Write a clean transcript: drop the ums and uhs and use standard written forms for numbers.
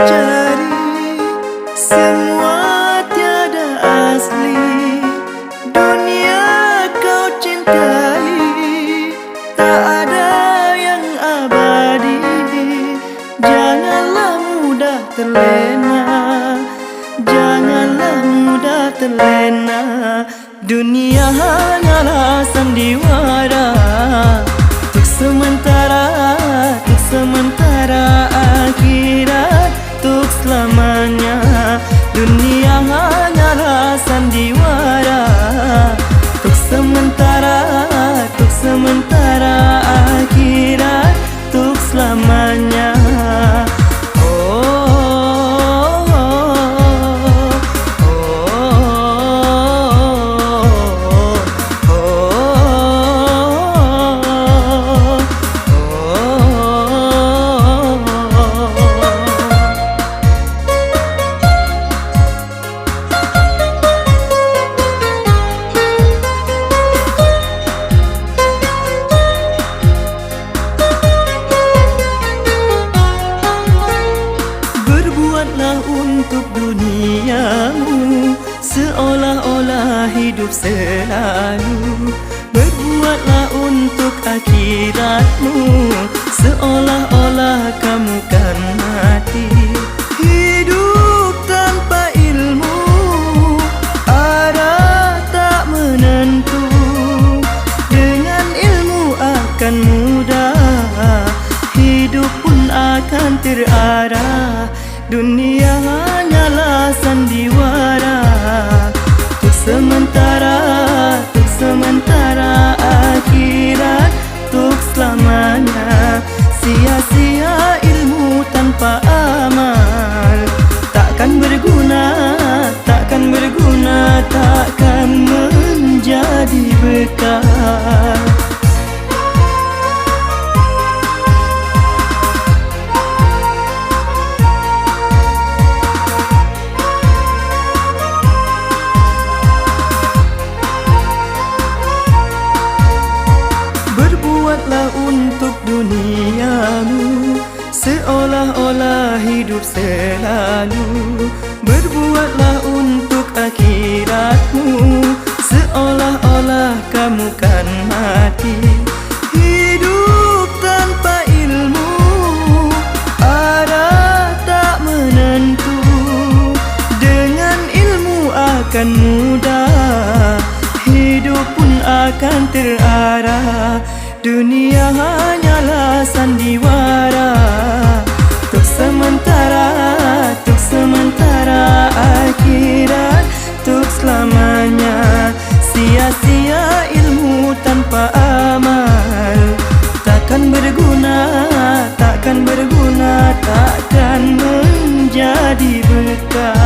cari, semua tiada asli. Dunia kau cintai, tak ada yang abadi. Janganlah mudah terlena, janganlah mudah terlena. Dunia hanyalah sandiwara, untuk sementara, untuk sementara. Akhirat untuk selamanya. Dunia hanyalah sandiwara, untuk sementara, untuk sementara. Akhirat untuk selamanya. Untuk duniamu, seolah-olah hidup selalu. Berbuatlah untuk akhiratmu, seolah-olah kamu kan mati. Hidup tanpa ilmu, arah tak menentu. Dengan ilmu akan mudah, hidup pun akan terarah. Dunia hanyalah sandiwara, untuk sementara, untuk sementara. Akhirat untuk selamanya. Sia-sia ilmu tanpa amal, takkan berguna, takkan berguna, takkan menjadi bekal. Berbuatlah untuk duniamu, seolah-olah hidup selalu. Berbuatlah untuk akhiratmu, seolah-olah kamu kan mati. Hidup tanpa ilmu, arah tak menentu. Dengan ilmu akan mudah, hidup pun akan terarah. Dunia hanyalah sandiwara, untuk sementara, untuk sementara. Akhirat untuk selamanya. Sia-sia ilmu tanpa amal, takkan berguna, takkan berguna, takkan menjadi bekal.